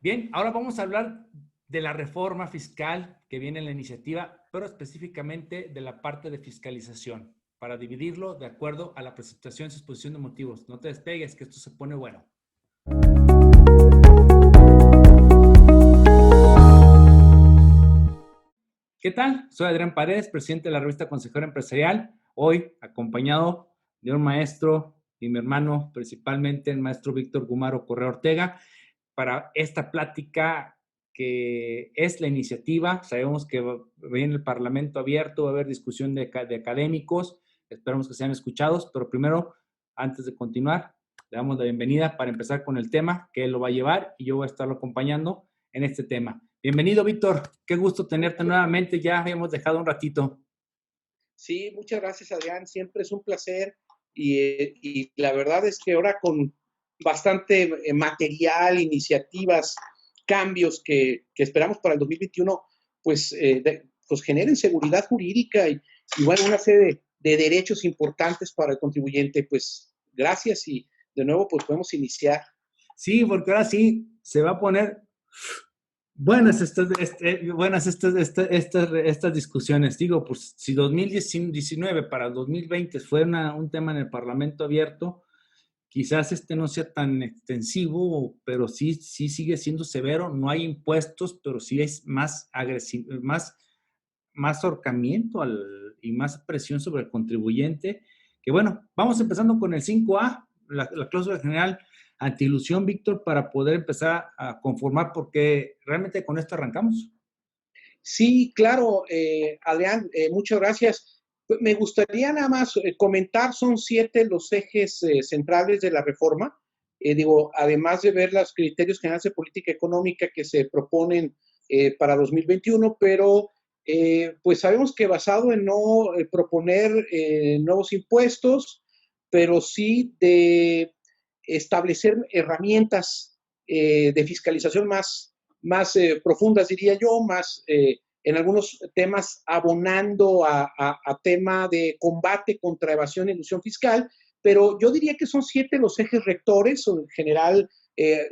Bien, ahora vamos a hablar de la reforma fiscal que viene en la iniciativa, pero específicamente de la parte de fiscalización, para dividirlo de acuerdo a la presentación y exposición de motivos. No te despegues, que esto se pone bueno. ¿Qué tal? Soy Adrián Paredes, presidente de la revista Consejero Empresarial. Hoy acompañado de un maestro y mi hermano, principalmente el maestro Víctor Gumaro Correa Ortega, para esta plática que es la iniciativa. Sabemos que viene el Parlamento abierto, va a haber discusión de académicos, esperamos que sean escuchados, pero primero, antes de continuar, le damos la bienvenida para empezar con el tema que él lo va a llevar y yo voy a estarlo acompañando en este tema. Bienvenido, Víctor, qué gusto tenerte nuevamente, ya habíamos dejado un ratito. Sí, muchas gracias, Adrián, siempre es un placer y la verdad es que ahora con bastante material, iniciativas, cambios que esperamos para el 2021, pues generen seguridad jurídica y bueno, una serie de derechos importantes para el contribuyente. Pues gracias y de nuevo pues podemos iniciar. Sí, porque ahora sí se va a poner buenas estas discusiones. Digo, pues si 2019 para 2020 fue un tema en el Parlamento abierto, quizás no sea tan extensivo, pero sí sigue siendo severo. No hay impuestos, pero sí es más agresivo, más ahorcamiento y más presión sobre el contribuyente. Que bueno, vamos empezando con el 5A, la cláusula general anti-ilusión, Víctor, para poder empezar a conformar, porque realmente con esto arrancamos. Sí, claro, Adrián, muchas gracias. Pues me gustaría nada más comentar, son 7 los ejes centrales de la reforma. Además de ver los criterios generales de política económica que se proponen para 2021, pero pues sabemos que basado en no proponer nuevos impuestos, pero sí de establecer herramientas de fiscalización más profundas, diría yo, más en algunos temas abonando a tema de combate contra evasión y elusión fiscal, pero yo diría que son 7 los ejes rectores. En general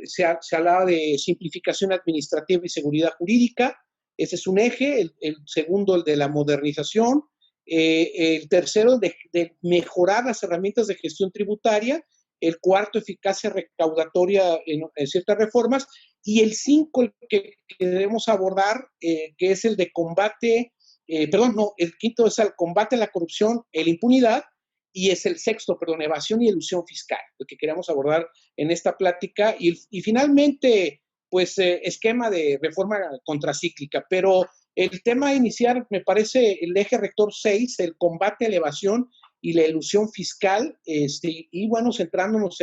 se hablaba de simplificación administrativa y seguridad jurídica. Ese es un eje. El segundo, el de la modernización. El tercero, de mejorar las herramientas de gestión tributaria. El cuarto, eficacia recaudatoria en ciertas reformas. Y el 5, el que debemos abordar, que es el de combate, el quinto es el combate a la corrupción, la impunidad, y es el sexto, evasión y elusión fiscal, el que queremos abordar en esta plática. Y finalmente, pues, esquema de reforma contracíclica. Pero el tema inicial me parece el eje rector 6, el combate a la evasión y la elusión fiscal, y bueno, centrándonos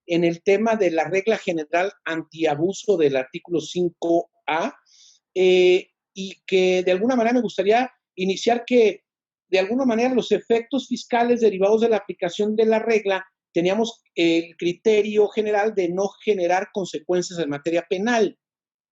en el tema de la regla general antiabuso del artículo 5A, y que de alguna manera me gustaría iniciar que de alguna manera los efectos fiscales derivados de la aplicación de la regla teníamos el criterio general de no generar consecuencias en materia penal.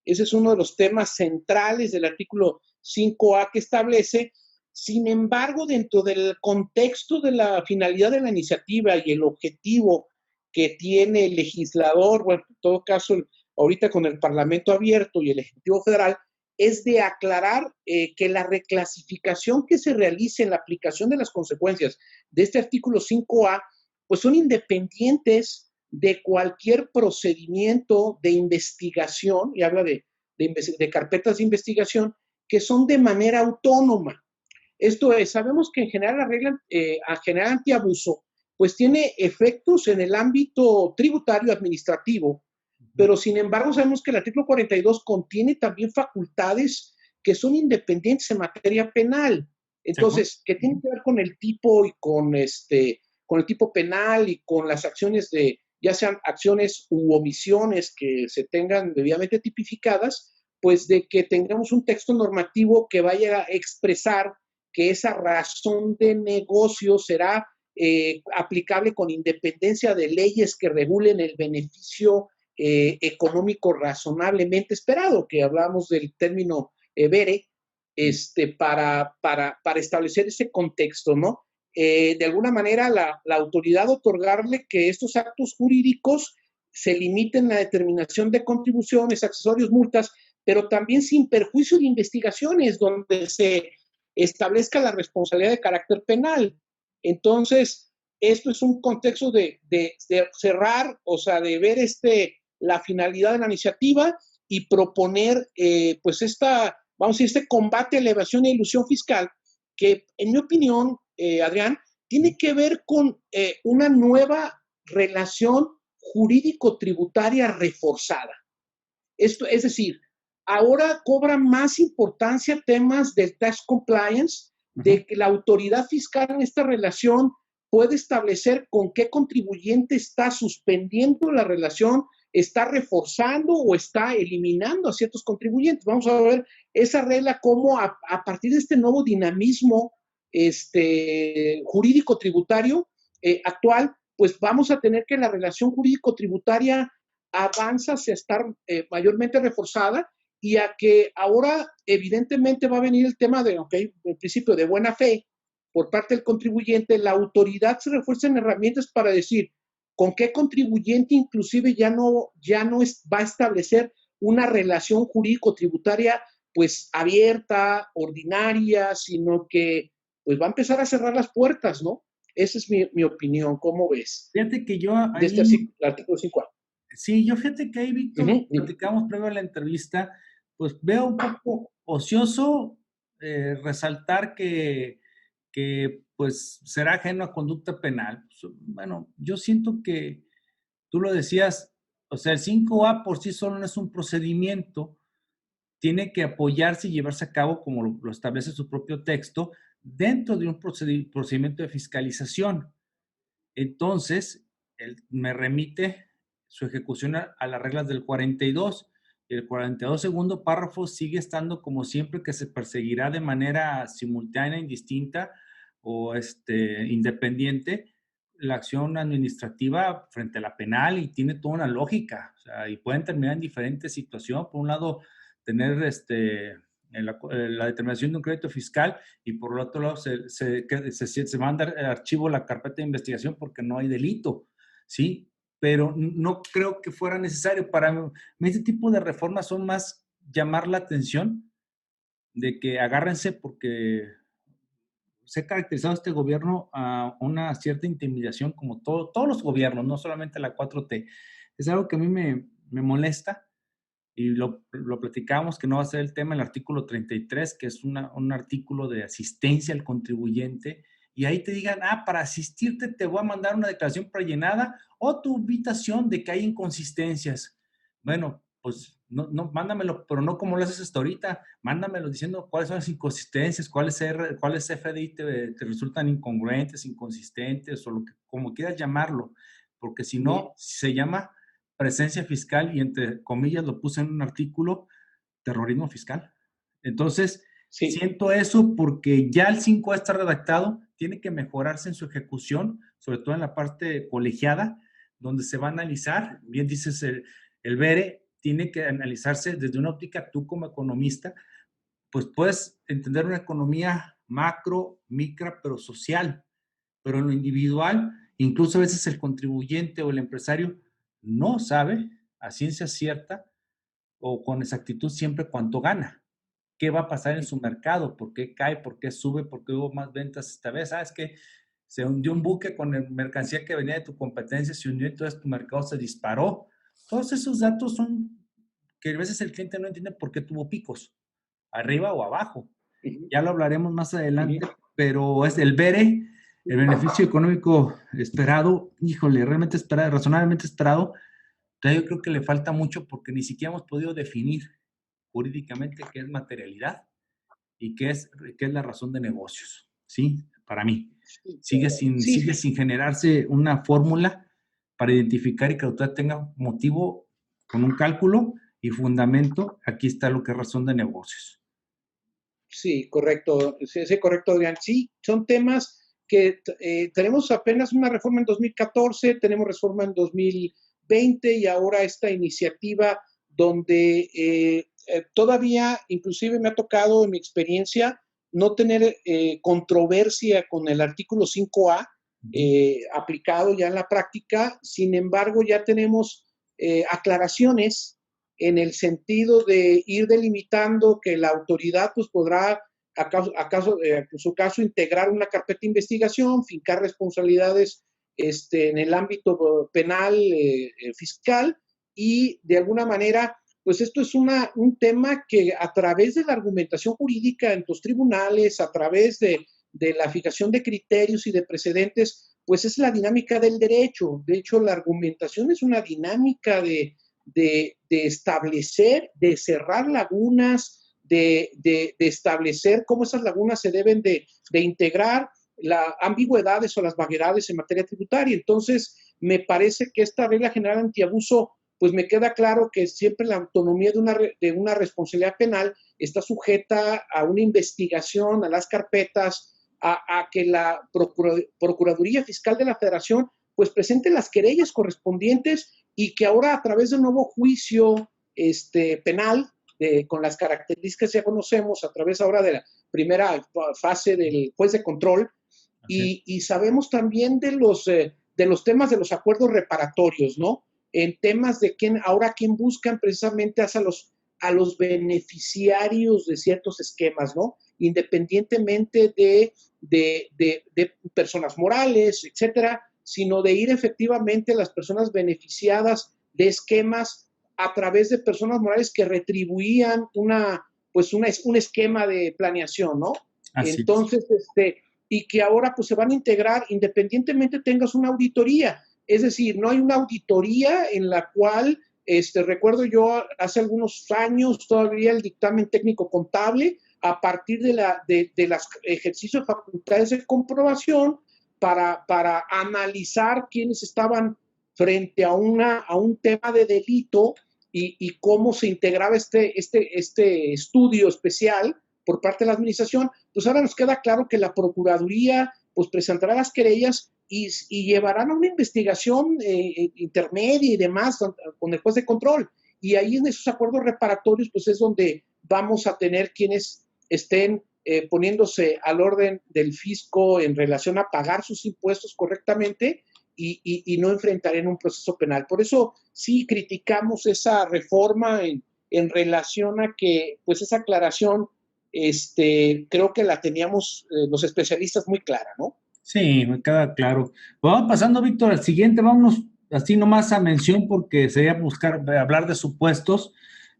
Ese es uno de los temas centrales del artículo 5A que establece. Sin embargo, dentro del contexto de la finalidad de la iniciativa y el objetivo que tiene el legislador, bueno, en todo caso, ahorita con el Parlamento abierto y el Ejecutivo Federal, es de aclarar que la reclasificación que se realice en la aplicación de las consecuencias de este artículo 5A, pues son independientes de cualquier procedimiento de investigación, y habla de carpetas de investigación, que son de manera autónoma. Esto es, sabemos que en general la regla general antiabuso, pues tiene efectos en el ámbito tributario administrativo, pero sin embargo sabemos que el artículo 42 contiene también facultades que son independientes en materia penal. Entonces, que tienen que ver con el tipo y con el tipo penal y con las acciones de, ya sean acciones u omisiones que se tengan debidamente tipificadas, pues de que tengamos un texto normativo que vaya a expresar que esa razón de negocio será aplicable con independencia de leyes que regulen el beneficio económico razonablemente esperado, que hablamos del término BERE, para establecer ese contexto, ¿no? De alguna manera la autoridad otorgarle que estos actos jurídicos se limiten la determinación de contribuciones, accesorios, multas, pero también sin perjuicio de investigaciones donde se establezca la responsabilidad de carácter penal. Entonces, esto es un contexto de cerrar, o sea, de ver la finalidad de la iniciativa y proponer, pues, vamos a decir, este combate a la evasión e ilusión fiscal, que, en mi opinión, Adrián, tiene que ver con una nueva relación jurídico-tributaria reforzada. Esto, es decir, ahora cobra más importancia temas del tax compliance, de que la autoridad fiscal en esta relación puede establecer con qué contribuyente está suspendiendo la relación, está reforzando o está eliminando a ciertos contribuyentes. Vamos a ver esa regla cómo a partir de este nuevo dinamismo jurídico-tributario actual, pues vamos a tener que la relación jurídico-tributaria avanza hacia estar mayormente reforzada y a que ahora evidentemente va a venir el tema de, en principio de buena fe por parte del contribuyente, la autoridad se refuerza en herramientas para decir con qué contribuyente inclusive ya no va a establecer una relación jurídico-tributaria pues abierta, ordinaria, sino que pues va a empezar a cerrar las puertas, ¿no? Esa es mi opinión, ¿cómo ves? Fíjate que yo ahí... De el artículo 5A. Sí, yo fíjate que ahí, Víctor, platicamos previo a la entrevista, pues veo un poco ocioso resaltar que pues será ajeno a conducta penal. Bueno, yo siento que tú lo decías, o sea, el 5A por sí solo no es un procedimiento, tiene que apoyarse y llevarse a cabo, como lo establece su propio texto, dentro de un procedimiento de fiscalización. Entonces, me remite su ejecución a las reglas del 42. El 42 segundo párrafo sigue estando como siempre, que se perseguirá de manera simultánea, indistinta o independiente la acción administrativa frente a la penal, y tiene toda una lógica. O sea, y pueden terminar en diferentes situaciones. Por un lado, tener la determinación de un crédito fiscal, y por el otro lado se manda al archivo la carpeta de investigación porque no hay delito, ¿sí? Pero no creo que fuera necesario. Para mí, este tipo de reformas son más llamar la atención de que agárrense, porque se ha caracterizado este gobierno a una cierta intimidación, como todos los gobiernos, no solamente la 4T. Es algo que a mí me molesta, y lo platicamos, que no va a ser el tema, el artículo 33, que es un artículo de asistencia al contribuyente, y ahí te digan, para asistirte te voy a mandar una declaración prellenada o tu invitación de que hay inconsistencias. Bueno, pues no, mándamelo, pero no como lo haces hasta ahorita, mándamelo diciendo cuáles son las inconsistencias, cuáles FDI te resultan incongruentes, inconsistentes, o como quieras llamarlo, porque si no, se llama presencia fiscal, y entre comillas lo puse en un artículo, terrorismo fiscal. Entonces, siento eso, porque ya el 5A está redactado, tiene que mejorarse en su ejecución, sobre todo en la parte colegiada, donde se va a analizar, bien dices, el BERE tiene que analizarse desde una óptica, tú como economista, pues puedes entender una economía macro, micro, pero social, pero en lo individual, incluso a veces el contribuyente o el empresario no sabe a ciencia cierta o con exactitud siempre cuánto gana, qué va a pasar en su mercado, por qué cae, por qué sube, por qué hubo más ventas esta vez. ¿Sabes que se hundió un buque con mercancía que venía de tu competencia, se hundió, entonces tu mercado se disparó? Todos esos datos son que a veces el cliente no entiende por qué tuvo picos, arriba o abajo. Ya lo hablaremos más adelante, pero es el BERE, el beneficio económico esperado, híjole, realmente esperado, razonablemente esperado. Entonces yo creo que le falta mucho, porque ni siquiera hemos podido definir jurídicamente qué es materialidad y qué es la razón de negocios, ¿sí? Para mí. Sigue sin generarse una fórmula para identificar y que la autoridad tenga motivo con un cálculo y fundamento. Aquí está lo que es razón de negocios. Sí, correcto. Sí, correcto, Adrián. Sí, son temas que tenemos apenas una reforma en 2014, tenemos reforma en 2020 y ahora esta iniciativa donde todavía, inclusive me ha tocado en mi experiencia, no tener controversia con el artículo 5A aplicado ya en la práctica. Sin embargo, ya tenemos aclaraciones en el sentido de ir delimitando que la autoridad pues podrá, en su caso, integrar una carpeta de investigación, fincar responsabilidades en el ámbito penal, fiscal, y de alguna manera, pues esto es un tema que a través de la argumentación jurídica en los tribunales, a través de la fijación de criterios y de precedentes, pues es la dinámica del derecho. De hecho, la argumentación es una dinámica de establecer, de cerrar lagunas, de establecer cómo esas lagunas se deben de integrar, las ambigüedades o las vaguedades en materia tributaria. Entonces, me parece que esta regla general antiabuso, pues me queda claro que siempre la autonomía de una responsabilidad penal está sujeta a una investigación, a las carpetas, a que la Procuraduría Fiscal de la Federación pues presente las querellas correspondientes, y que ahora a través de un nuevo juicio penal, con las características que ya conocemos, a través ahora de la primera fase del juez de control, y sabemos también de los temas de los acuerdos reparatorios, ¿no? En temas de quién buscan precisamente a los beneficiarios de ciertos esquemas, ¿no? Independientemente de personas morales, etcétera, sino de ir efectivamente a las personas beneficiadas de esquemas a través de personas morales que retribuían un esquema de planeación, ¿no? Así Entonces, y que ahora pues se van a integrar independientemente tengas una auditoría. Es decir, no hay una auditoría en la cual, recuerdo yo hace algunos años todavía el dictamen técnico contable, a partir de los ejercicios de facultades de comprobación, para analizar quiénes estaban frente a un tema de delito, y cómo se integraba este estudio especial por parte de la administración. Pues ahora nos queda claro que la Procuraduría pues presentará las querellas y llevarán a una investigación intermedia y demás con el juez de control. Y ahí en esos acuerdos reparatorios pues es donde vamos a tener quienes estén poniéndose al orden del fisco en relación a pagar sus impuestos correctamente, y no enfrentar en un proceso penal. Por eso sí criticamos esa reforma en relación a que pues esa aclaración creo que la teníamos los especialistas muy clara, ¿no? Sí, me queda claro. Vamos pasando, Víctor, al siguiente. Vámonos así nomás a mención, porque sería hablar de supuestos,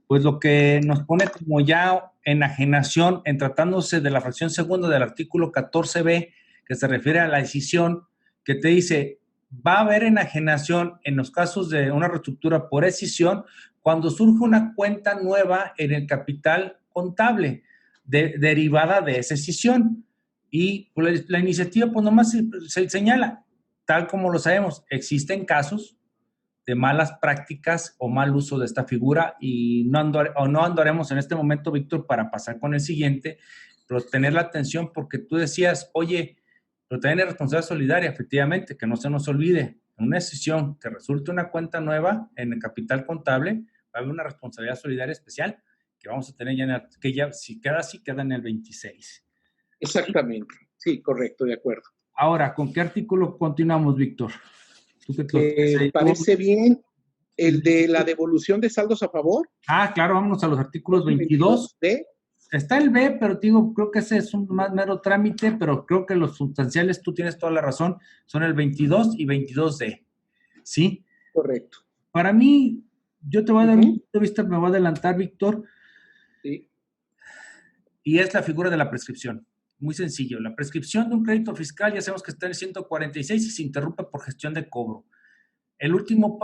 pues lo que nos pone como ya enajenación en tratándose de la fracción segunda del artículo 14b, que se refiere a la decisión, que te dice, va a haber enajenación en los casos de una reestructura por escisión cuando surge una cuenta nueva en el capital contable derivada de esa escisión. Y pues, la iniciativa pues nomás se señala, tal como lo sabemos, existen casos de malas prácticas o mal uso de esta figura, y no andaremos en este momento, Víctor, para pasar con el siguiente, pero tener la atención, porque tú decías, oye, pero también es responsabilidad solidaria, efectivamente, que no se nos olvide, en una decisión que resulte una cuenta nueva en el capital contable, va a haber una responsabilidad solidaria especial que vamos a tener que ya si queda así, queda en el 26. Exactamente, sí, correcto, de acuerdo. Ahora, ¿con qué artículo continuamos, Víctor? ¿Tú parece bien el de la devolución de saldos a favor. Claro, vámonos a los artículos 22. Está el B, pero digo, creo que ese es un más mero trámite, pero creo que los sustanciales, tú tienes toda la razón, son el 22 y 22D. ¿Sí? Correcto. Para mí, yo te voy a dar un punto de vista, me voy a adelantar, Víctor. Sí. Y es la figura de la prescripción. Muy sencillo. La prescripción de un crédito fiscal, ya sabemos que está en el 146 y se interrumpe por gestión de cobro. El último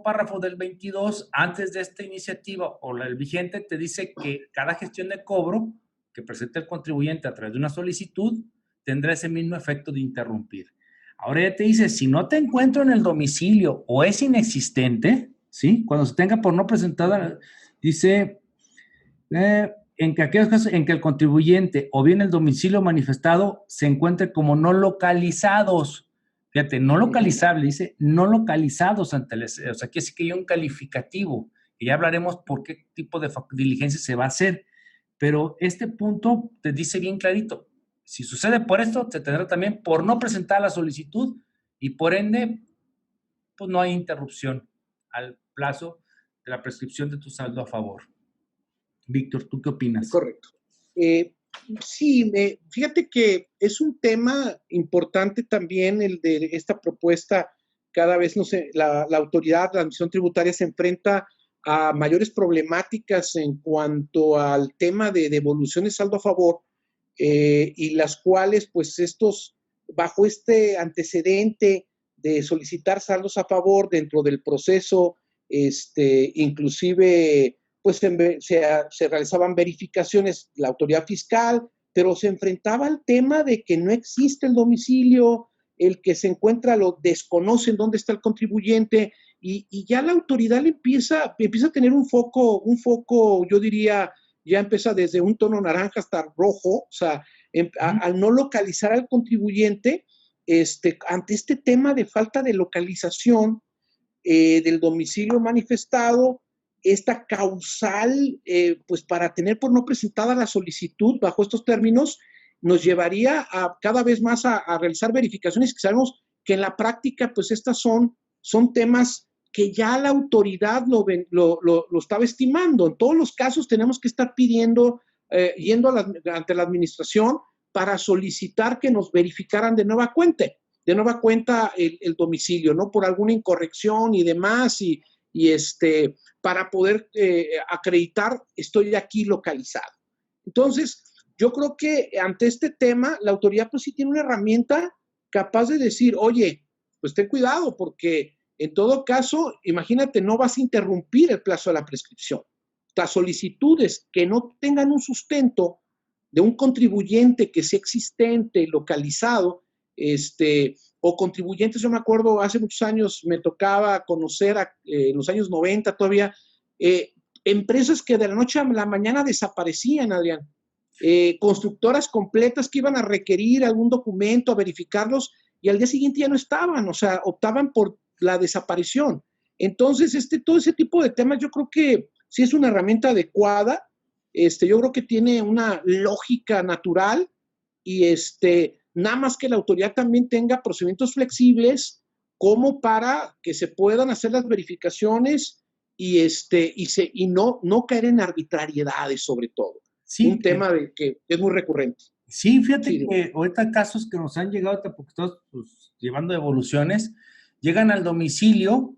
párrafo del 22, antes de esta iniciativa o el vigente, te dice que cada gestión de cobro que presente el contribuyente a través de una solicitud tendrá ese mismo efecto de interrumpir. Ahora ya te dice, si no te encuentro en el domicilio o es inexistente, ¿sí? Cuando se tenga por no presentada, dice, en que aquellos casos en que el contribuyente o bien el domicilio manifestado se encuentre como no localizados. Fíjate, no localizable, dice no localizados ante el, o sea, aquí sí que hay un calificativo, y ya hablaremos por qué tipo de diligencia se va a hacer, pero este punto te dice bien clarito, si sucede por esto, se tendrá también por no presentar la solicitud, y por ende, pues no hay interrupción al plazo de la prescripción de tu saldo a favor. Víctor, ¿tú qué opinas? Correcto. Sí, fíjate que es un tema importante también el de esta propuesta. Cada vez, no sé, la autoridad, la administración tributaria se enfrenta a mayores problemáticas en cuanto al tema de devolución de saldo a favor, y las cuales, pues, bajo este antecedente de solicitar saldos a favor dentro del proceso, inclusive pues se realizaban verificaciones, la autoridad fiscal, pero se enfrentaba al tema de que no existe el domicilio, el que se encuentra lo desconocen dónde está el contribuyente, y ya la autoridad empieza a tener un foco, yo diría, ya empieza desde un tono naranja hasta rojo, o sea, al no localizar al contribuyente, ante este tema de falta de localización del domicilio manifestado, esta causal, pues para tener por no presentada la solicitud bajo estos términos, nos llevaría a cada vez más a realizar verificaciones que sabemos que en la práctica, pues estas son temas que ya la autoridad lo estaba estimando. En todos los casos tenemos que estar pidiendo, yendo ante la administración para solicitar que nos verificaran de nueva cuenta el domicilio, ¿no? Por alguna incorrección y demás, y para poder acreditar, estoy aquí localizado. Entonces, yo creo que ante este tema, la autoridad pues sí tiene una herramienta capaz de decir, oye, pues ten cuidado, porque en todo caso, imagínate, no vas a interrumpir el plazo de la prescripción. Las solicitudes que no tengan un sustento de un contribuyente que sea existente, localizado, o contribuyentes, yo me acuerdo, hace muchos años me tocaba conocer, en los años 90 todavía, empresas que de la noche a la mañana desaparecían, Adrián. Constructoras completas que iban a requerir algún documento, a verificarlos, y al día siguiente ya no estaban, o sea, optaban por la desaparición. Entonces, todo ese tipo de temas yo creo que sí es una herramienta adecuada, yo creo que tiene una lógica natural, y nada más que la autoridad también tenga procedimientos flexibles como para que se puedan hacer las verificaciones y no caer en arbitrariedades, sobre todo. Sí, un tema que es muy recurrente. Sí, fíjate que ahorita casos que nos han llegado, porque estamos pues, llevando evoluciones, llegan al domicilio,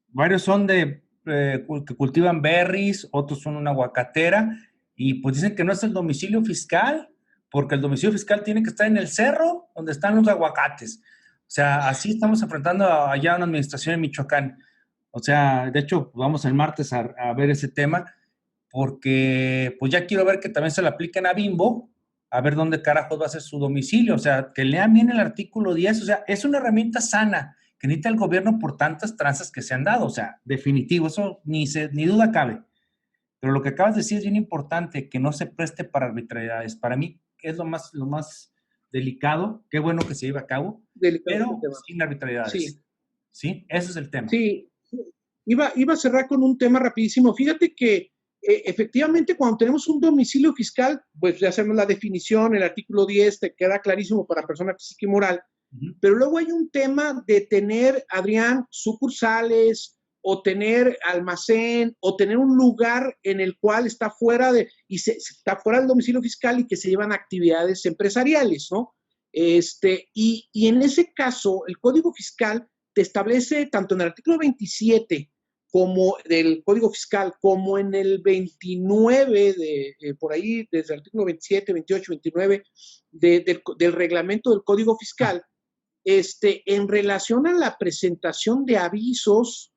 varios son que cultivan berries, otros son una aguacatera, y pues dicen que no es el domicilio fiscal, porque el domicilio fiscal tiene que estar en el cerro donde están los aguacates. O sea, así estamos enfrentando allá una administración en Michoacán. O sea, de hecho, vamos el martes a ver ese tema, porque pues ya quiero ver que también se lo apliquen a Bimbo, a ver dónde carajos va a ser su domicilio. O sea, que lean bien el artículo 10. O sea, es una herramienta sana que necesita el gobierno por tantas tranzas que se han dado. O sea, definitivo, eso ni duda cabe. Pero lo que acabas de decir es bien importante, que no se preste para arbitrariedades. Para mí es lo más delicado. Qué bueno que se lleve a cabo, pero sin arbitrariedades. Sí. ¿Sí? Eso es el tema. Sí. Iba a cerrar con un tema rapidísimo. Fíjate que efectivamente cuando tenemos un domicilio fiscal, pues ya hacemos la definición, el artículo 10 te queda clarísimo para persona física y moral, pero luego hay un tema de tener, Adrián, sucursales, o tener almacén, o tener un lugar en el cual está fuera está fuera del domicilio fiscal y que se llevan actividades empresariales, ¿no? Y en ese caso, el Código Fiscal te establece, tanto en el artículo 27 como del Código Fiscal, como en el 29, por ahí, desde el artículo 27, 28, 29 del reglamento del Código Fiscal, en relación a la presentación de avisos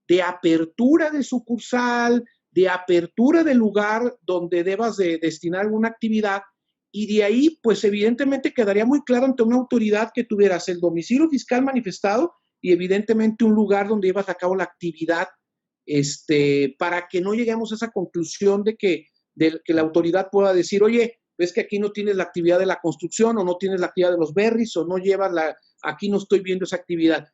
de apertura de sucursal, de apertura del lugar donde debas de destinar alguna actividad, y de ahí, pues evidentemente quedaría muy claro ante una autoridad que tuvieras el domicilio fiscal manifestado y evidentemente un lugar donde llevas a cabo la actividad, para que no lleguemos a esa conclusión de que la autoridad pueda decir, oye, ves que aquí no tienes la actividad de la construcción, o no tienes la actividad de los berries, o no llevas aquí no estoy viendo esa actividad.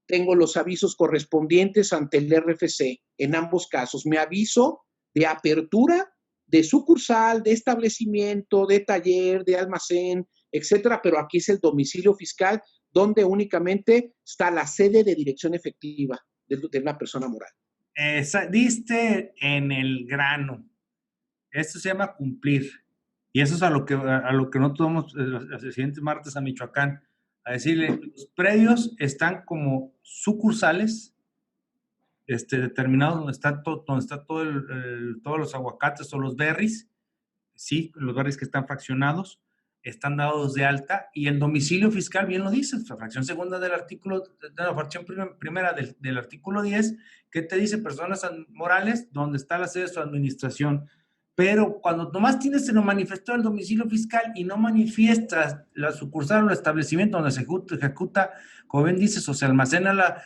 Tengo los avisos correspondientes ante el RFC. En ambos casos, me aviso de apertura de sucursal, de establecimiento, de taller, de almacén, etcétera, pero aquí es el domicilio fiscal donde únicamente está la sede de dirección efectiva. de una persona moral. Diste en el grano. Esto se llama cumplir. Y eso es a lo que nosotros vamos el siguiente martes a Michoacán, a decirle, los predios están como sucursales, determinados donde está todos los aguacates o los berries, sí, los berries que están fraccionados, están dados de alta, y el domicilio fiscal, bien lo dice, la fracción segunda del artículo, de la fracción primera del artículo 10, que te dice personas morales, donde está la sede de su administración. Pero cuando nomás tienes se lo manifestó el domicilio fiscal y no manifiestas la sucursal o el establecimiento donde se ejecuta, como bien dices, o se almacena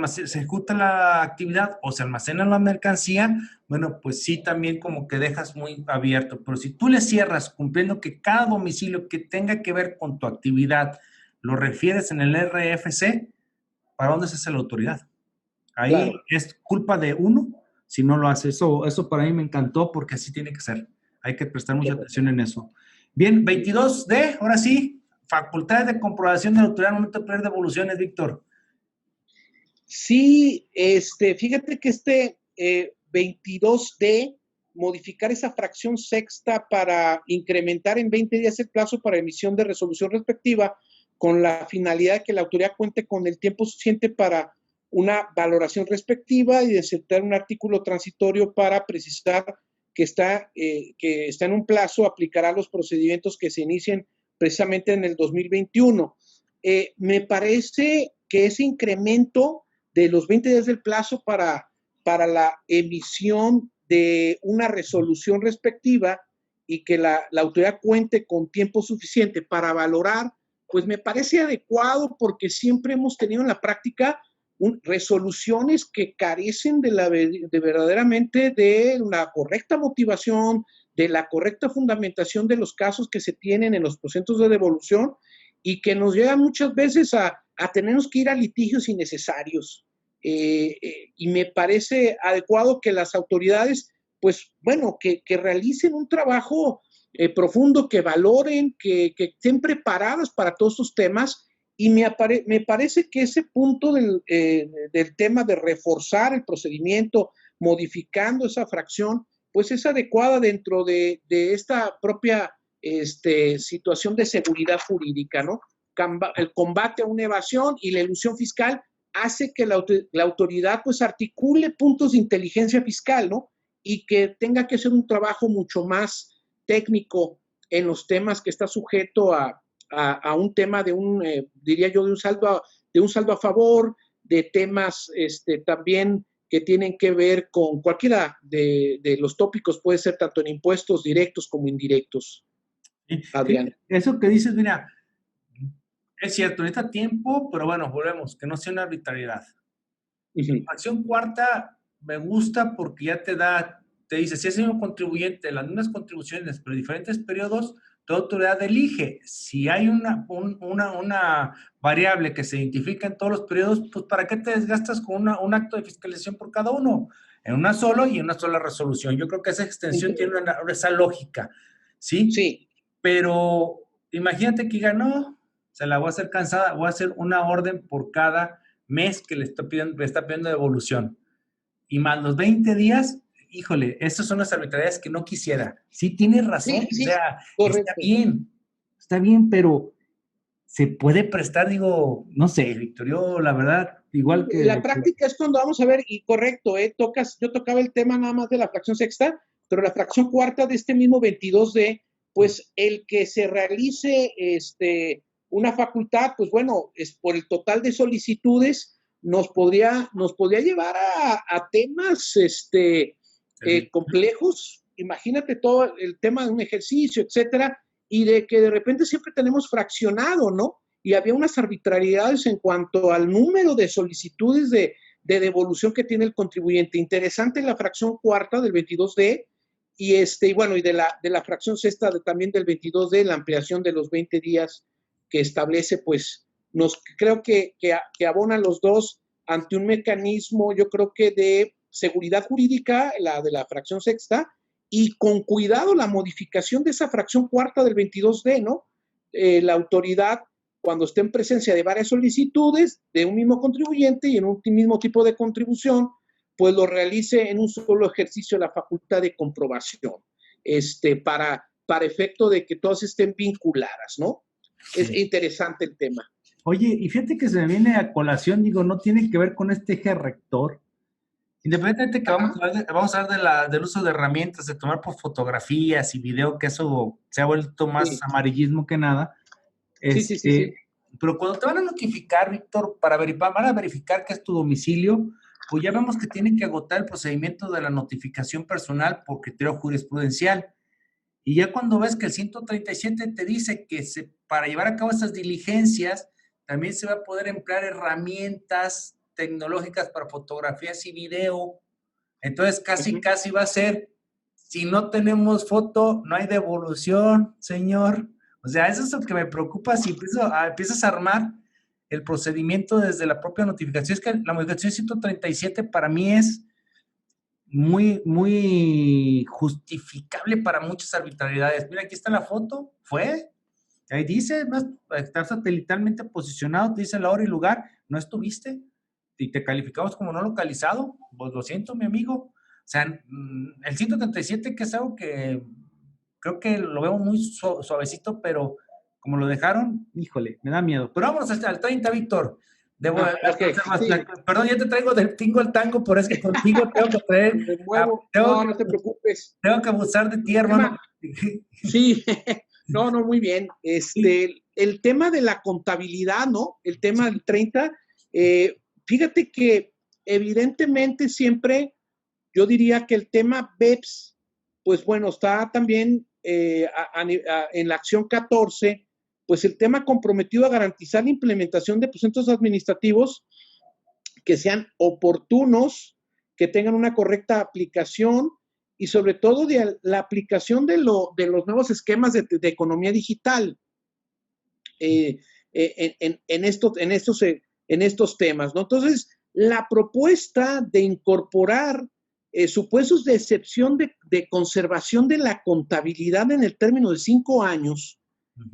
se ejecuta la actividad o se almacena la mercancía, bueno, pues sí, también como que dejas muy abierto. Pero si tú le cierras cumpliendo que cada domicilio que tenga que ver con tu actividad lo refieres en el RFC, ¿para dónde se hace la autoridad? Ahí claro. Es culpa de uno si no lo hace. Eso para mí me encantó porque así tiene que ser. Hay que prestar mucha atención en eso. Bien, 22D, ahora sí, facultades de comprobación de la autoridad al momento de pedir devoluciones, Víctor. Sí, fíjate que 22D, modificar esa fracción sexta para incrementar en 20 días el plazo para emisión de resolución respectiva, con la finalidad de que la autoridad cuente con el tiempo suficiente para una valoración respectiva y de insertar un artículo transitorio para precisar que está en un plazo, aplicará los procedimientos que se inicien precisamente en el 2021. Me parece que ese incremento de los 20 días del plazo para la emisión de una resolución respectiva y que la autoridad cuente con tiempo suficiente para valorar, pues me parece adecuado, porque siempre hemos tenido en la práctica resoluciones que carecen de verdaderamente de una correcta motivación, de la correcta fundamentación de los casos que se tienen en los procesos de devolución, y que nos llevan muchas veces a tenernos que ir a litigios innecesarios. Y me parece adecuado que las autoridades, pues bueno, que realicen un trabajo profundo, que valoren, que estén preparadas para todos estos temas. Y me parece que ese punto del tema de reforzar el procedimiento, modificando esa fracción, pues es adecuada dentro de esta propia situación de seguridad jurídica, ¿no? El combate a una evasión y la elusión fiscal hace que la autoridad pues articule puntos de inteligencia fiscal, ¿no? Y que tenga que hacer un trabajo mucho más técnico en los temas que está sujeto a un tema diría yo, de un saldo a favor, de temas también que tienen que ver con cualquiera de los tópicos, puede ser tanto en impuestos directos como indirectos. Adrián. Eso que dices, mira, es cierto, necesita tiempo, pero bueno, volvemos, que no sea una arbitrariedad. La fracción cuarta me gusta porque ya te dice, si es el mismo contribuyente, las mismas contribuciones, pero diferentes periodos, tu autoridad elige. Si hay una variable que se identifica en todos los periodos, pues ¿para qué te desgastas con un acto de fiscalización por cada uno? En una sola y en una sola resolución. Yo creo que esa extensión tiene esa lógica, ¿sí? Sí. Pero imagínate que diga, no, se la voy a hacer cansada, voy a hacer una orden por cada mes que le está pidiendo devolución. Y más los 20 días, híjole, estas son las arbitrariedades que no quisiera. Sí, tienes razón, sí, o sea, correcto. Está bien, pero se puede prestar, digo, no sé, Víctor, yo la verdad, igual que... La práctica es cuando vamos a ver, y correcto, yo tocaba el tema nada más de la fracción sexta, pero la fracción cuarta de este mismo 22D, pues el que se realice una facultad, pues bueno, es por el total de solicitudes, nos podría llevar a temas complejos. Imagínate todo el tema de un ejercicio, etcétera, y de que de repente siempre tenemos fraccionado, ¿no? Y había unas arbitrariedades en cuanto al número de solicitudes de devolución que tiene el contribuyente. Interesante la fracción cuarta del 22D, y bueno, y de la fracción sexta también del 22D, la ampliación de los 20 días que establece, pues creo que abonan los dos ante un mecanismo, yo creo que de seguridad jurídica, la de la fracción sexta, y con cuidado la modificación de esa fracción cuarta del 22D, ¿no? La autoridad cuando esté en presencia de varias solicitudes de un mismo contribuyente y en un mismo tipo de contribución, pues lo realice en un solo ejercicio la facultad de comprobación, para efecto de que todas estén vinculadas, ¿no? Sí. Es interesante el tema. Oye, y fíjate que se me viene a colación, digo, no tiene que ver con este eje rector. Independientemente que vamos a hablar del uso de herramientas, de tomar por fotografías y video, que eso se ha vuelto más amarillismo que nada. Sí. Pero cuando te van a notificar, Víctor, van a verificar que es tu domicilio, pues ya vemos que tienen que agotar el procedimiento de la notificación personal por criterio jurisprudencial. Y ya cuando ves que el 137 te dice que para llevar a cabo estas diligencias, también se va a poder emplear herramientas tecnológicas para fotografías y video. Entonces, casi va a ser, si no tenemos foto, no hay devolución, señor. O sea, eso es lo que me preocupa si empiezas a armar el procedimiento desde la propia notificación. Es que la modificación 137 para mí es muy, muy justificable para muchas arbitrariedades. Mira, aquí está la foto, ahí dice, estar satelitalmente posicionado, te dice la hora y lugar, no estuviste y te calificamos como no localizado, pues lo siento, mi amigo. O sea, el 137, que es algo que creo que lo veo muy suavecito, pero como lo dejaron, híjole, me da miedo. Pero vámonos al 30, Víctor. Sí. Perdón, ya te tengo el tango, pero es que contigo tengo que traer. No te preocupes. Tengo que abusar de ti, hermano. Sí, no, muy bien. El tema de la contabilidad, ¿no? El tema del 30, fíjate que evidentemente siempre, yo diría que el tema BEPS, pues bueno, está también en la acción 14, pues el tema comprometido a garantizar la implementación de procesos administrativos que sean oportunos, que tengan una correcta aplicación y sobre todo de la aplicación de los nuevos esquemas de economía digital en estos temas, ¿no? Entonces, la propuesta de incorporar supuestos de excepción de conservación de la contabilidad en el término de 5 años,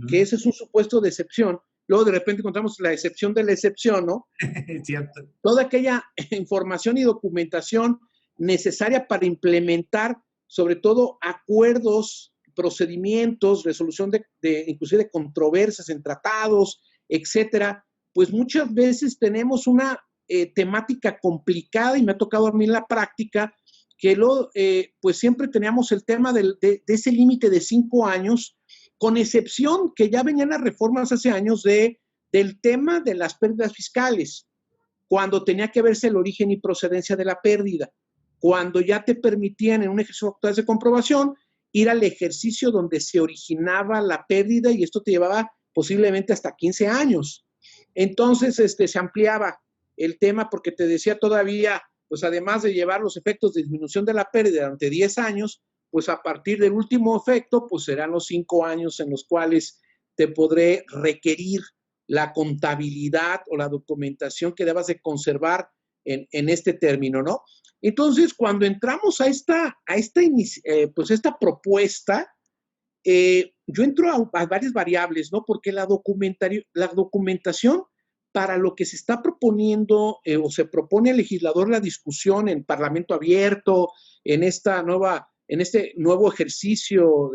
que ese es un supuesto de excepción. Luego de repente encontramos la excepción de la excepción, ¿no? Cierto. Toda aquella información y documentación necesaria para implementar, sobre todo, acuerdos, procedimientos, resolución inclusive de controversias en tratados, etcétera, pues muchas veces tenemos una temática complicada y me ha tocado a mí en la práctica que pues siempre teníamos el tema de ese límite de 5 años, con excepción que ya venían las reformas hace años del tema de las pérdidas fiscales, cuando tenía que verse el origen y procedencia de la pérdida, cuando ya te permitían en un ejercicio actual de comprobación ir al ejercicio donde se originaba la pérdida y esto te llevaba posiblemente hasta 15 años. Entonces se ampliaba el tema porque te decía todavía, pues además de llevar los efectos de disminución de la pérdida durante 10 años, pues a partir del último efecto, pues serán los 5 años en los cuales te podré requerir la contabilidad o la documentación que debas de conservar en este término, ¿no? Entonces, cuando entramos a esta propuesta, yo entro a varias variables, ¿no? Porque la documentación para lo que se está proponiendo o se propone al legislador la discusión en Parlamento abierto, en este nuevo ejercicio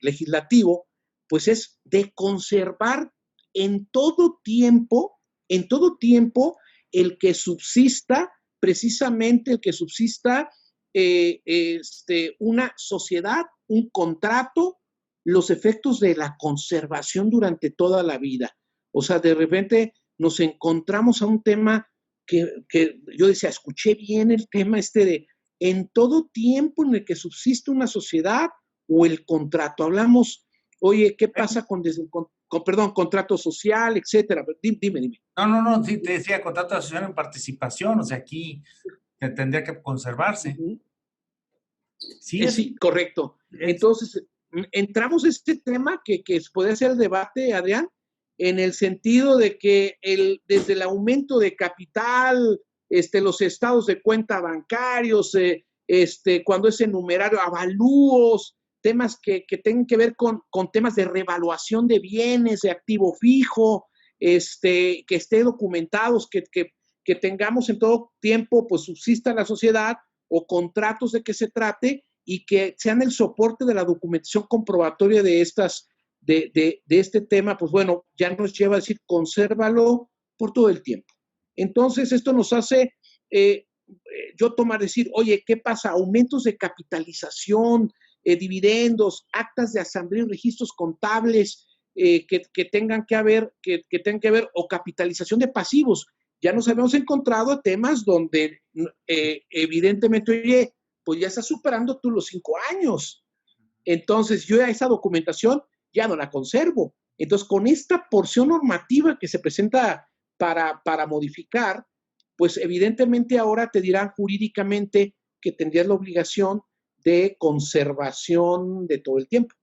legislativo, pues es de conservar en todo tiempo, precisamente el que subsista una sociedad, un contrato, los efectos de la conservación durante toda la vida. O sea, de repente nos encontramos a un tema que yo decía, escuché bien el tema de en todo tiempo en el que subsiste una sociedad o el contrato. Hablamos, oye, ¿qué pasa con contrato social, etcétera? Dime. No, sí, te decía contrato social en participación, o sea, aquí tendría que conservarse. Sí, correcto. Entonces, entramos a este tema que puede ser el debate, Adrián, en el sentido de que desde el aumento de capital, los estados de cuenta bancarios, cuando es enumerario, avalúos, temas que tengan que ver con temas de revaluación de bienes, de activo fijo, que esté documentados, que tengamos en todo tiempo, pues subsista la sociedad o contratos de que se trate y que sean el soporte de la documentación comprobatoria de este tema, pues bueno, ya nos lleva a decir, consérvalo por todo el tiempo. Entonces, esto nos hace yo tomar, decir, oye, ¿qué pasa? Aumentos de capitalización, dividendos, actas de asamblea y registros contables que tengan que haber, o capitalización de pasivos. Ya nos habíamos encontrado temas donde evidentemente, oye, pues ya estás superando tú los 5 años. Entonces, yo esa documentación ya no la conservo. Entonces, con esta porción normativa que se presenta para modificar, pues evidentemente ahora te dirán jurídicamente que tendrías la obligación de conservación de todo el tiempo.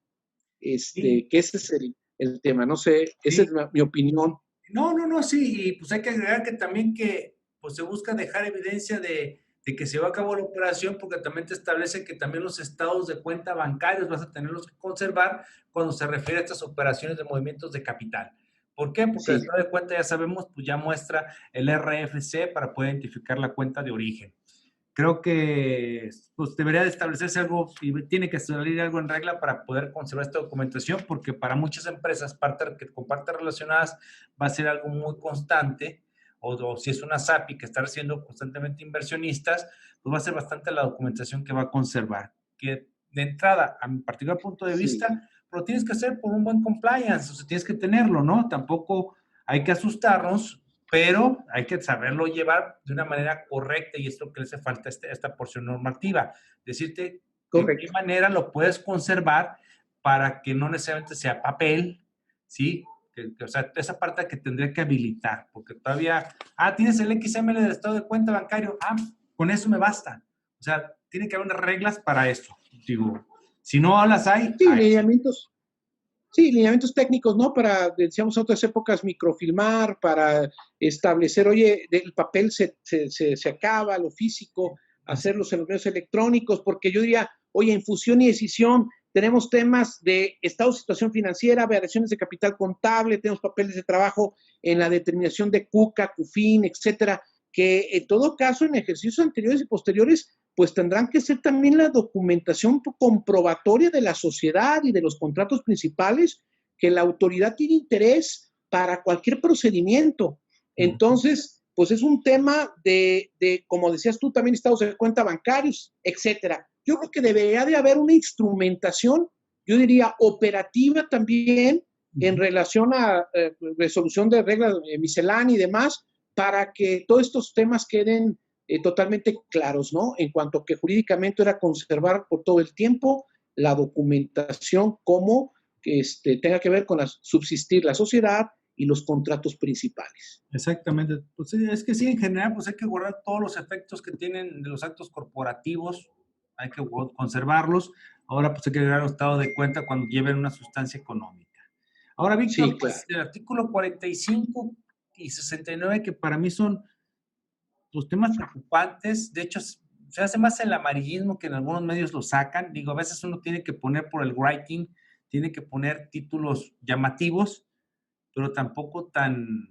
Sí, Que ese es el tema, no sé, esa sí. es mi opinión. No, sí, y pues hay que agregar que también que pues se busca dejar evidencia de que se va a cabo la operación porque también te establece que también los estados de cuenta bancarios vas a tenerlos que conservar cuando se refiere a estas operaciones de movimientos de capital. ¿Por qué? Porque el Sí, estado de cuenta, ya sabemos, pues ya muestra el RFC para poder identificar la cuenta de origen. Creo que pues, debería de establecerse algo y tiene que salir algo en regla para poder conservar esta documentación, porque para muchas empresas, con partes relacionadas, va a ser algo muy constante, o si es una SAPI que está haciendo constantemente inversionistas, pues va a ser bastante la documentación que va a conservar. Que de entrada, a mi particular punto de sí, vista, lo tienes que hacer por un buen compliance, o sea, tienes que tenerlo, ¿no? Tampoco hay que asustarnos, pero hay que saberlo llevar de una manera correcta y es lo que le hace falta a esta porción normativa. Decirte de qué correcto. manera lo puedes conservar para que no necesariamente sea papel, ¿sí? O sea, esa parte que tendría que habilitar, porque todavía, tienes el XML del estado de cuenta bancario, con eso me basta. O sea, tiene que haber unas reglas para eso. Digo, si no las hay, Sí, lineamientos. Sí, lineamientos técnicos, ¿no? Para, decíamos en otras épocas, microfilmar, para establecer, oye, el papel se acaba, lo físico, hacerlos en los medios electrónicos, porque yo diría, oye, en fusión y decisión tenemos temas de estado de situación financiera, variaciones de capital contable, tenemos papeles de trabajo en la determinación de CUCA, CUFIN, etcétera, que en todo caso en ejercicios anteriores y posteriores pues tendrán que ser también la documentación comprobatoria de la sociedad y de los contratos principales que la autoridad tiene interés para cualquier procedimiento. Entonces, pues es un tema como decías tú, también estados de cuenta bancarios, etcétera. Yo creo que debería de haber una instrumentación, yo diría operativa también, en relación a resolución de reglas misceláneas y demás, para que todos estos temas queden totalmente claros, ¿no? En cuanto que jurídicamente era conservar por todo el tiempo la documentación como tenga que ver con subsistir la sociedad y los contratos principales. Exactamente. Pues sí, es que sí, en general, pues hay que guardar todos los efectos que tienen de los actos corporativos, hay que conservarlos. Ahora, pues hay que agregar el estado de cuenta cuando lleven una sustancia económica. Ahora, Víctor, Sí, claro. pues el artículo 45 y 69, que para mí son pues, temas preocupantes, de hecho, se hace más el amarillismo que en algunos medios lo sacan. Digo, a veces uno tiene que poner por el writing, tiene que poner títulos llamativos, pero tampoco tan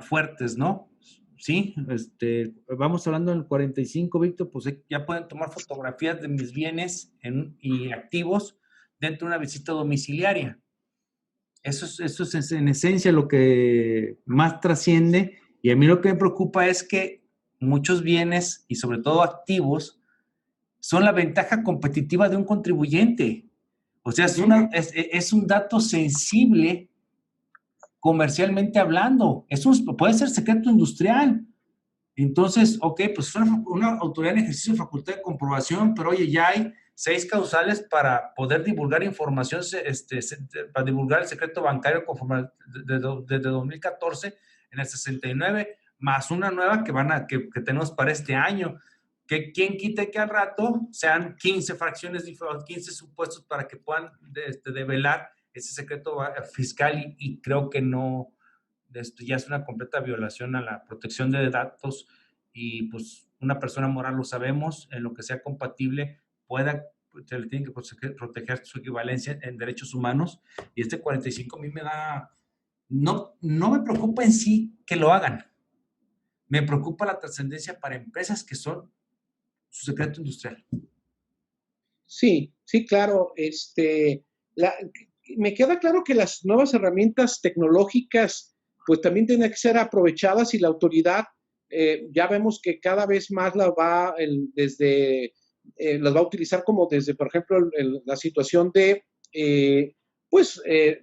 fuertes, ¿no? Sí, vamos hablando del 45, Víctor, pues ya pueden tomar fotografías de mis bienes y activos dentro de una visita domiciliaria. Eso es en esencia lo que más trasciende y a mí lo que me preocupa es que muchos bienes y sobre todo activos son la ventaja competitiva de un contribuyente. O sea, es un dato sensible comercialmente hablando. Puede ser secreto industrial. Entonces, ok, pues es una autoridad en ejercicio de facultad de comprobación, pero oye, ya hay 6 causales para poder divulgar información, para divulgar el secreto bancario conforme desde 2014 en el 69, más una nueva que tenemos para este año. Que quien quite que al rato sean 15 fracciones, 15 supuestos para que puedan develar ese secreto fiscal y creo que no, esto ya es una completa violación a la protección de datos y pues una persona moral, lo sabemos, en lo que sea compatible, se le tiene que proteger su equivalencia en derechos humanos y este 45 a mí me da no me preocupa en sí que lo hagan. Me preocupa la trascendencia para empresas que son su secreto industrial. Sí, sí, claro. Me queda claro que las nuevas herramientas tecnológicas pues también tienen que ser aprovechadas y la autoridad ya vemos que cada vez más las va a utilizar como desde, por ejemplo, la situación de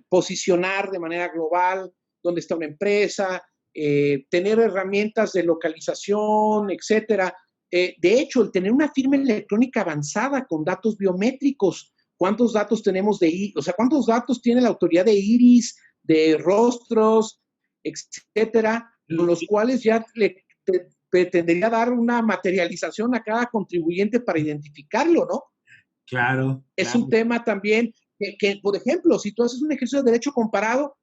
posicionar de manera global dónde está una empresa, tener herramientas de localización, etcétera. De hecho, el tener una firma electrónica avanzada con datos biométricos, ¿cuántos datos tenemos o sea, cuántos datos tiene la autoridad de iris, de rostros, etcétera, con los cuales ya le pretendería dar una materialización a cada contribuyente para identificarlo, ¿no? Claro. Es un tema también que, por ejemplo, si tú haces un ejercicio de derecho comparado,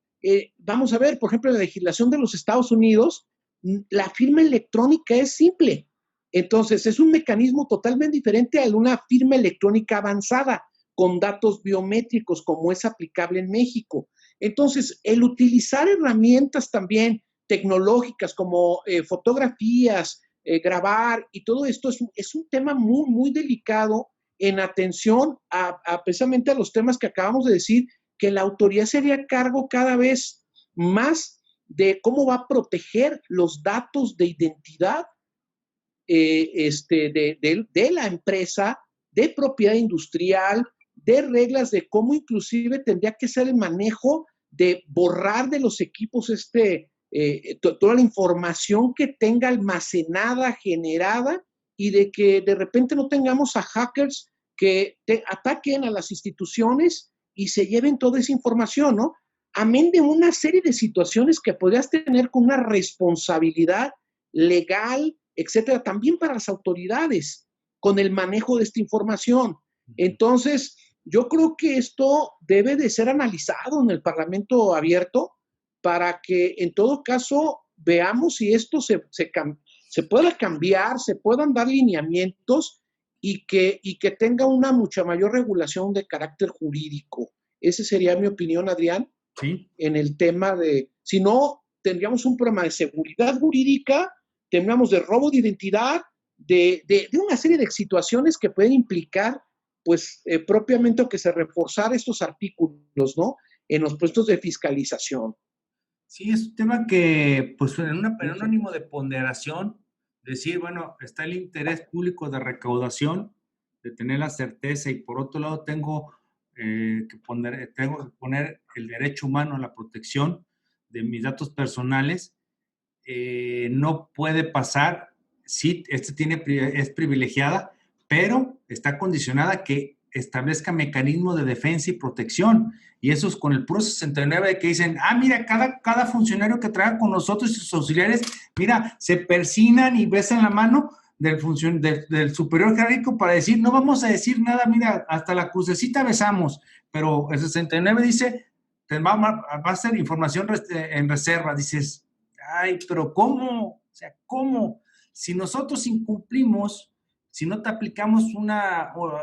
vamos a ver, por ejemplo, en la legislación de los Estados Unidos, la firma electrónica es simple. Entonces, es un mecanismo totalmente diferente a una firma electrónica avanzada con datos biométricos como es aplicable en México. Entonces, el utilizar herramientas también tecnológicas como fotografías, grabar y todo esto es un tema muy, muy delicado en atención precisamente a los temas que acabamos de decir, que la autoridad sería cargo cada vez más de cómo va a proteger los datos de identidad de la empresa, de propiedad industrial, de reglas de cómo inclusive tendría que ser el manejo de borrar de los equipos toda la información que tenga almacenada, generada, y de que de repente no tengamos a hackers que ataquen a las instituciones y se lleven toda esa información, ¿no? Amén de una serie de situaciones que podrías tener con una responsabilidad legal, etcétera, también para las autoridades con el manejo de esta información. Entonces, yo creo que esto debe de ser analizado en el Parlamento abierto para que en todo caso veamos si esto se pueda cambiar, se puedan dar lineamientos y que tenga una mucha mayor regulación de carácter jurídico. Esa sería mi opinión, Adrián, ¿sí? En el tema si no, tendríamos un problema de seguridad jurídica, tendríamos de robo de identidad, de una serie de situaciones que pueden implicar, pues, propiamente que se reforzar estos artículos, ¿no? En los puestos de fiscalización. Sí, es un tema que, pues, en un ánimo de ponderación, decir, bueno, está el interés público de recaudación, de tener la certeza, y por otro lado tengo que poner el derecho humano a la protección de mis datos personales. No puede pasar, sí, es privilegiada, pero está condicionada a que establezca mecanismos de defensa y protección. Y eso es con el puro 69 que dicen, mira, cada funcionario que trabaja con nosotros y sus auxiliares, mira, se persignan y besan la mano del superior jerárquico para decir, no vamos a decir nada, mira, hasta la crucecita besamos, pero el 69 dice, va a ser información en reserva. Dices, ay, pero ¿cómo? O sea, ¿cómo? Si nosotros incumplimos, si no te aplicamos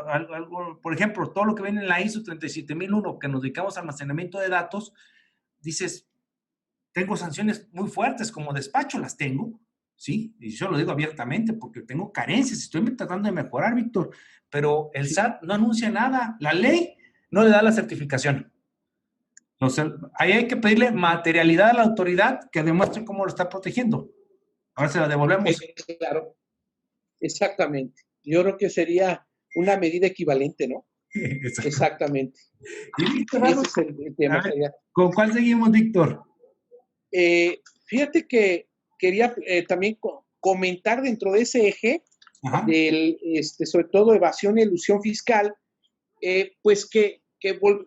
algo, por ejemplo, todo lo que viene en la ISO 37001, que nos dedicamos a almacenamiento de datos, dices, tengo sanciones muy fuertes como despacho, las tengo, ¿sí? Y yo lo digo abiertamente porque tengo carencias, estoy tratando de mejorar, Víctor, pero el SAT no anuncia nada, la ley no le da la certificación. Entonces, ahí hay que pedirle materialidad a la autoridad que demuestre cómo lo está protegiendo. Ahora se la devolvemos. Claro, exactamente. Yo creo que sería una medida equivalente, ¿no? Exactamente. Y Ese es el tema. ¿Con cuál seguimos, Víctor? Fíjate que quería también comentar dentro de ese eje del, sobre todo evasión y elusión fiscal, pues que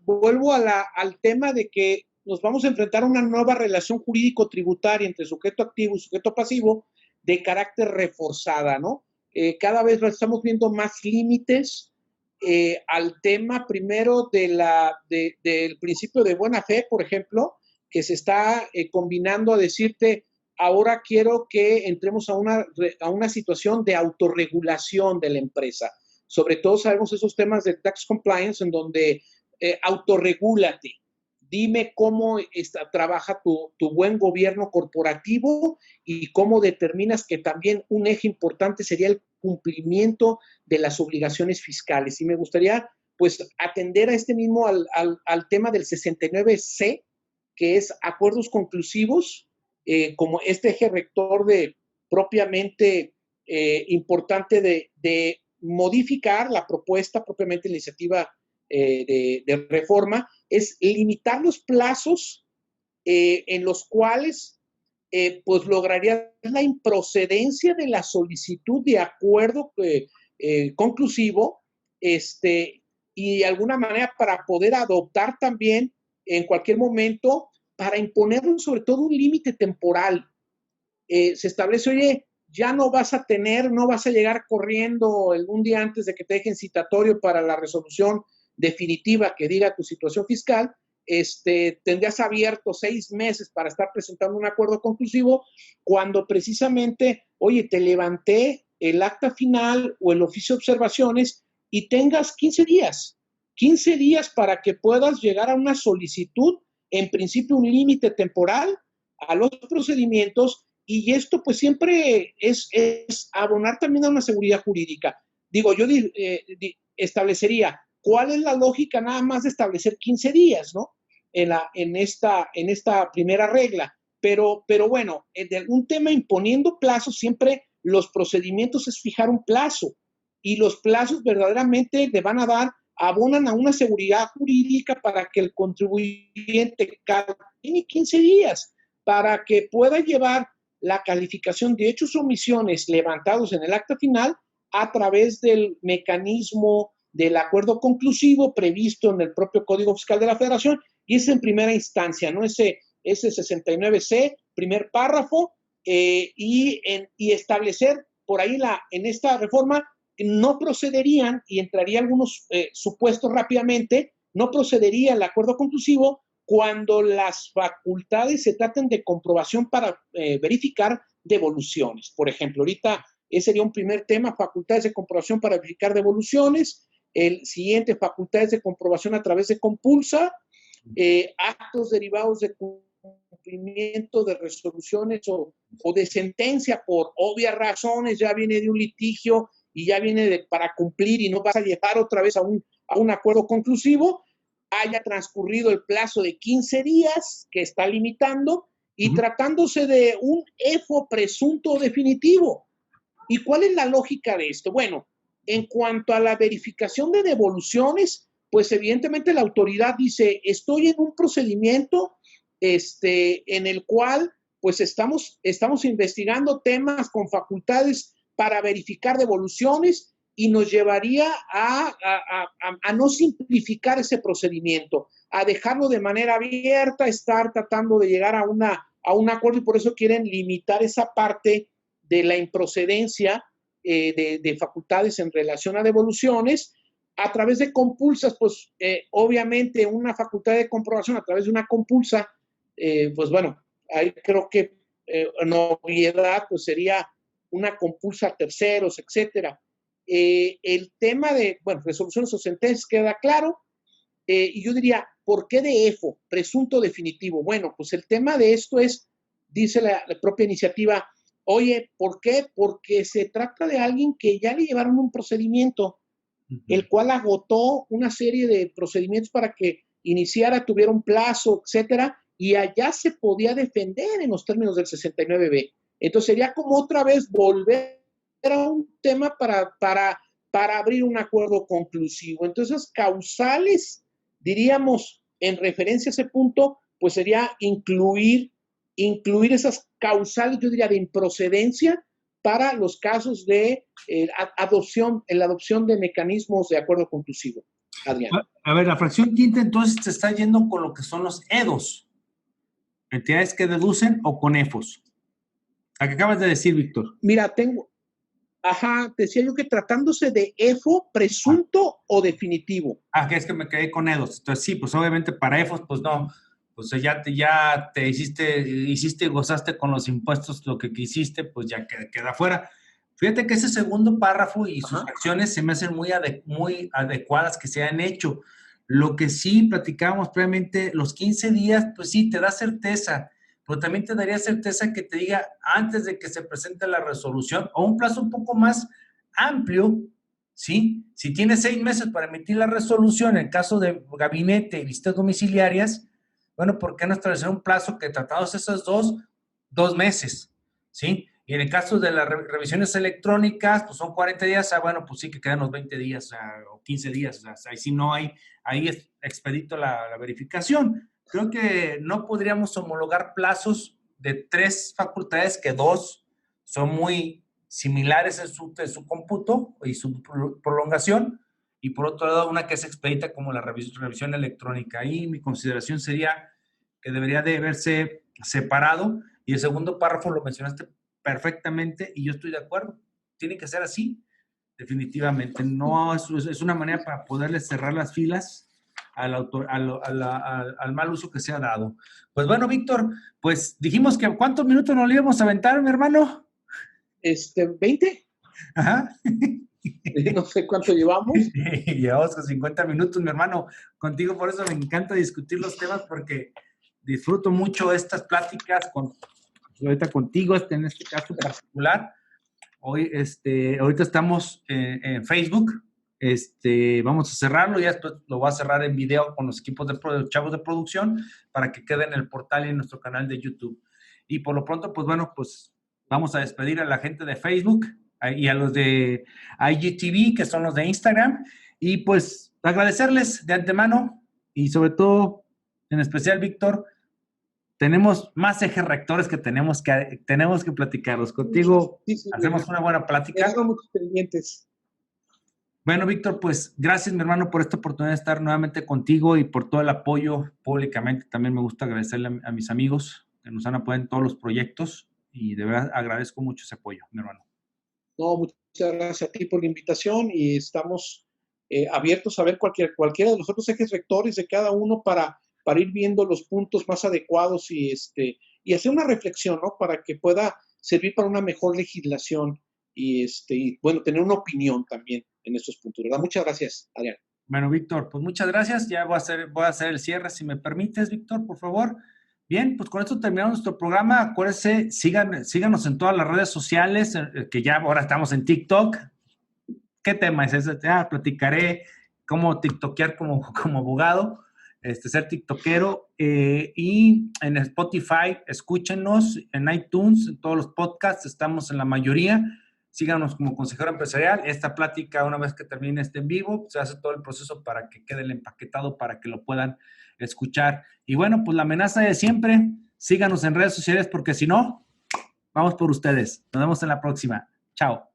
vuelvo al tema de que nos vamos a enfrentar a una nueva relación jurídico-tributaria entre sujeto activo y sujeto pasivo de carácter reforzada, ¿no? Cada vez estamos viendo más límites al tema primero del principio de buena fe, por ejemplo, que se está combinando a decirte, ahora quiero que entremos a una situación de autorregulación de la empresa. Sobre todo sabemos esos temas de tax compliance en donde autorregúlate, dime cómo trabaja tu buen gobierno corporativo y cómo determinas que también un eje importante sería el cumplimiento de las obligaciones fiscales. Y me gustaría, pues, atender a este mismo, al tema del 69C, que es acuerdos conclusivos, como este eje rector de propiamente importante de modificar la propuesta, propiamente la iniciativa de reforma, es limitar los plazos en los cuales pues lograría la improcedencia de la solicitud de acuerdo conclusivo, y de alguna manera para poder adoptar también en cualquier momento, para imponer sobre todo un límite temporal. Se establece, oye, ya no vas a llegar corriendo un día antes de que te dejen citatorio para la resolución definitiva que diga tu situación fiscal. Tendrías abierto 6 meses para estar presentando un acuerdo conclusivo, cuando precisamente, oye, te levanté el acta final o el oficio de observaciones y tengas 15 días para que puedas llegar a una solicitud, en principio un límite temporal a los procedimientos, y esto pues siempre es abonar también a una seguridad jurídica. Digo, yo establecería, ¿cuál es la lógica nada más de establecer 15 días, ¿no? En esta primera regla. Pero bueno, de algún tema imponiendo plazos, siempre los procedimientos es fijar un plazo, y los plazos verdaderamente le van a dar, abonan a una seguridad jurídica para que el contribuyente tiene 15 días para que pueda llevar la calificación de hechos o omisiones levantados en el acta final a través del mecanismo del acuerdo conclusivo previsto en el propio Código Fiscal de la Federación, y es en primera instancia, ¿no? Ese 69C, primer párrafo, y establecer por ahí en esta reforma no procederían, y entraría algunos supuestos rápidamente, no procedería el acuerdo conclusivo cuando las facultades se traten de comprobación para verificar devoluciones. Por ejemplo, ahorita ese sería un primer tema, facultades de comprobación para verificar devoluciones. El siguiente, facultades de comprobación a través de compulsa, actos derivados de cumplimiento de resoluciones o de sentencia por obvias razones, ya viene de un litigio y ya viene para cumplir y no vas a llegar otra vez a un acuerdo conclusivo, haya transcurrido el plazo de 15 días que está limitando, y tratándose de un EFO presunto o definitivo. ¿Y cuál es la lógica de esto? Bueno, en cuanto a la verificación de devoluciones, pues evidentemente la autoridad dice, estoy en un procedimiento en el cual pues estamos investigando temas con facultades para verificar devoluciones, y nos llevaría a no simplificar ese procedimiento, a dejarlo de manera abierta, estar tratando de llegar a un acuerdo, y por eso quieren limitar esa parte de la improcedencia de facultades en relación a devoluciones a través de compulsas. Pues obviamente una facultad de comprobación a través de una compulsa, pues bueno, ahí creo que novedad pues sería una compulsa a terceros, etcétera. El tema de, bueno, resoluciones o sentencias queda claro, y yo diría, ¿por qué de EFO? Presunto definitivo. Bueno, pues el tema de esto es, dice la propia iniciativa, oye, ¿por qué? Porque se trata de alguien que ya le llevaron un procedimiento, el cual agotó una serie de procedimientos para que iniciara, tuviera un plazo, etcétera, y allá se podía defender en los términos del 69B. Entonces sería como otra vez volver a un tema para abrir un acuerdo conclusivo. Entonces, causales, diríamos, en referencia a ese punto, pues sería incluir esas causales, yo diría, de improcedencia para los casos de la adopción de mecanismos de acuerdo conclusivo. Adrián. A ver, la fracción quinta entonces te está yendo con lo que son los EDOs, entidades que deducen, o con EFOS. ¿A qué acabas de decir, Víctor? Mira, decía yo que tratándose de EFO presunto o definitivo. Que es que me quedé con EDOs. Entonces sí, pues obviamente para EFOS, pues no, pues ya te hiciste y gozaste con los impuestos lo que quisiste, pues ya queda fuera. Fíjate que ese segundo párrafo y sus acciones se me hacen muy adecuadas que se han hecho. Lo que sí platicábamos previamente, los 15 días, pues sí, te da certeza, pero también te daría certeza que te diga antes de que se presente la resolución o un plazo un poco más amplio, ¿sí? Si tienes 6 meses para emitir la resolución, en el caso de gabinete y visitas domiciliarias, bueno, ¿por qué no establecer un plazo que tratados esos 2 meses, ¿sí? Y en el caso de las revisiones electrónicas, pues son 40 días, bueno, pues sí que quedan los 20 días o 15 días, ahí sí no hay, ahí es expedito la verificación. Creo que no podríamos homologar plazos de 3 facultades, que 2 son muy similares en su cómputo y su prolongación, y por otro lado una que es expedita como la revisión electrónica. Ahí mi consideración sería que debería de verse separado, y el segundo párrafo lo mencionaste perfectamente y yo estoy de acuerdo. Tiene que ser así, definitivamente. No es una manera para poderle cerrar las filas al mal uso que se ha dado. Pues bueno, Víctor, pues dijimos que ¿cuántos minutos nos íbamos a aventar, mi hermano? 20. Ajá. No sé cuánto llevamos. Llevamos con 50 minutos, mi hermano. Contigo, por eso me encanta discutir los temas, porque disfruto mucho estas pláticas ahorita contigo, en este caso particular. Hoy, ahorita estamos en Facebook. Vamos a cerrarlo, ya después lo voy a cerrar en video con los equipos de chavos de producción para que quede en el portal y en nuestro canal de YouTube. Y por lo pronto, pues bueno, pues vamos a despedir a la gente de Facebook y a los de IGTV, que son los de Instagram, y pues agradecerles de antemano y sobre todo, en especial, Víctor, tenemos más ejes rectores que tenemos que platicarlos. Contigo sí, hacemos una buena plática. Tengo muchos pendientes. Bueno, Víctor, pues gracias, mi hermano, por esta oportunidad de estar nuevamente contigo y por todo el apoyo públicamente. También me gusta agradecerle a mis amigos que nos han apoyado en todos los proyectos y de verdad agradezco mucho ese apoyo, mi hermano. No, muchas gracias a ti por la invitación y estamos abiertos a ver cualquiera de los otros ejes rectores de cada uno para ir viendo los puntos más adecuados y hacer una reflexión, ¿no? Para que pueda servir para una mejor legislación y bueno, tener una opinión también en estos puntos, ¿verdad? Muchas gracias, Adrián. Bueno, Víctor, pues muchas gracias. Ya voy a hacer el cierre, si me permites, Víctor, por favor. Bien, pues con esto terminamos nuestro programa. Acuérdense, síganos en todas las redes sociales, que ya ahora estamos en TikTok. ¿Qué tema es ese? Platicaré cómo tiktokear como abogado, ser tiktokero, y en Spotify, escúchenos, en iTunes, en todos los podcasts, estamos en la mayoría. Síganos como consejero empresarial. Esta plática, una vez que termine en vivo, se hace todo el proceso para que quede el empaquetado, para que lo puedan escuchar. Y bueno, pues la amenaza de siempre, síganos en redes sociales, porque si no, vamos por ustedes. Nos vemos en la próxima. Chao.